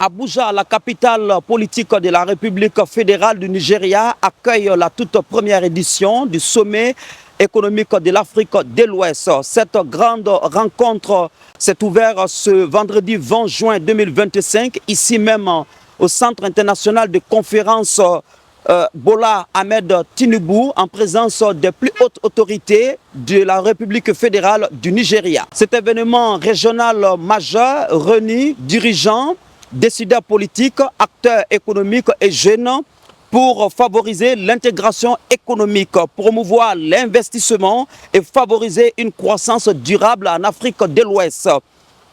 Abuja, la capitale politique de la République fédérale du Nigeria, accueille la toute première édition du sommet économique de l'Afrique de l'Ouest. Cette grande rencontre s'est ouverte ce vendredi 20 juin 2025, ici même au Centre international de conférence Bola Ahmed Tinubu, en présence des plus hautes autorités de la République fédérale du Nigeria. Cet événement régional majeur réunit dirigeants, décideurs politiques, acteurs économiques et jeunes pour favoriser l'intégration économique, promouvoir l'investissement et favoriser une croissance durable en Afrique de l'Ouest,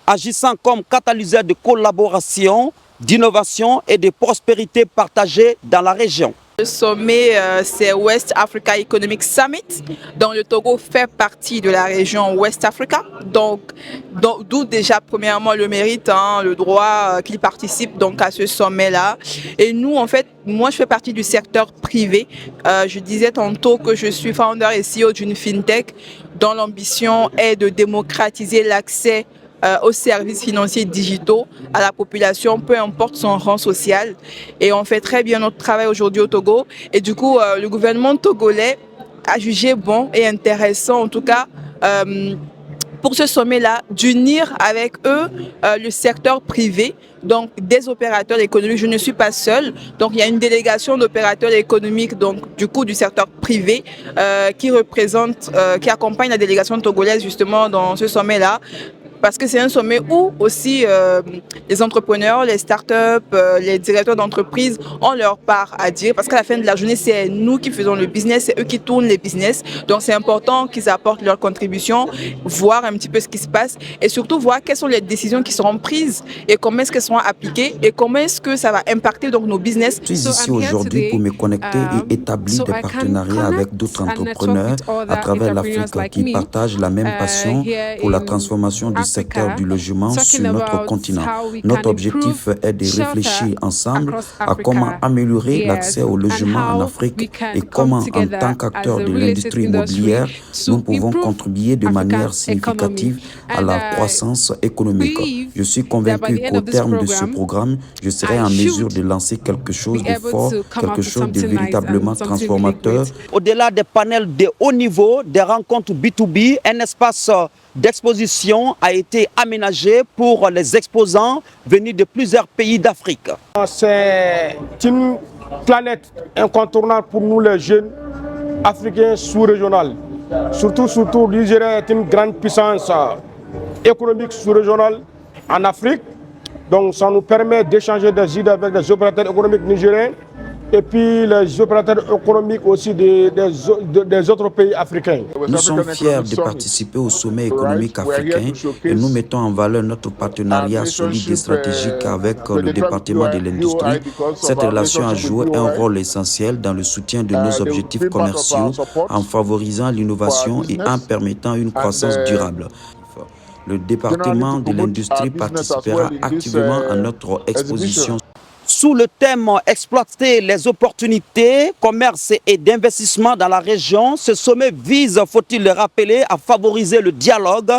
agissant comme catalyseur de collaboration, d'innovation et de prospérité partagée dans la région. Le sommet, c'est West Africa Economic Summit. Donc le Togo fait partie de la région West Africa. Donc d'où déjà premièrement le mérite, le droit qu'il participe donc à ce sommet-là. Et nous, en fait, moi je fais partie du secteur privé. Je disais tantôt que je suis founder et CEO d'une fintech dont l'ambition est de démocratiser l'accès aux services financiers digitaux à la population, peu importe son rang social. Et on fait très bien notre travail aujourd'hui au Togo. Et du coup, le gouvernement togolais a jugé bon et intéressant, en tout cas, pour ce sommet-là, d'unir avec eux le secteur privé, donc des opérateurs économiques. Je ne suis pas seule, donc il y a une délégation d'opérateurs économiques, donc du coup du secteur privé, qui représente, qui accompagne la délégation togolaise justement dans ce sommet-là. Parce que c'est un sommet où aussi les entrepreneurs, les startups, les directeurs d'entreprise ont leur part à dire. Parce qu'à la fin de la journée, c'est nous qui faisons le business, c'est eux qui tournent les business. Donc c'est important qu'ils apportent leur contribution, voir un petit peu ce qui se passe et surtout voir quelles sont les décisions qui seront prises et comment est-ce qu'elles seront appliquées et comment est-ce que ça va impacter donc nos business. Je suis ici aujourd'hui pour me connecter et établir des partenariats avec d'autres entrepreneurs à travers l'Afrique qui partagent la même passion pour la transformation du secteur du logement sur notre continent. Notre objectif est de réfléchir ensemble à comment améliorer l'accès au logement en Afrique et comment, en tant qu'acteurs de l'industrie immobilière, nous pouvons contribuer de manière significative à la croissance économique. Je suis convaincu qu'au terme de ce programme, je serai en mesure de lancer quelque chose de fort, quelque chose de véritablement transformateur. Au-delà des panels de haut niveau, des rencontres B2B, un espace d'exposition a été aménagé pour les exposants venus de plusieurs pays d'Afrique. C'est une planète incontournable pour nous les jeunes africains sous-régionaux. Surtout, le Nigeria est une grande puissance économique sous-régionale en Afrique. Donc ça nous permet d'échanger des idées avec les opérateurs économiques nigériens et puis les opérateurs économiques aussi des autres pays africains. Nous sommes fiers de participer au sommet économique africain et nous mettons en valeur notre partenariat solide et stratégique avec le département de l'industrie. Cette relation a joué un rôle essentiel dans le soutien de nos objectifs commerciaux en favorisant l'innovation et en permettant une croissance durable. Le département de l'industrie participera activement à notre exposition. Sous le thème « Exploiter les opportunités, commerce et d'investissement dans la région », ce sommet vise, faut-il le rappeler, à favoriser le dialogue,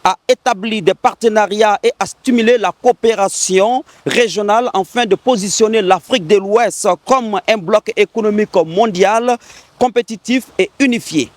à établir des partenariats et à stimuler la coopération régionale afin de positionner l'Afrique de l'Ouest comme un bloc économique mondial compétitif et unifié.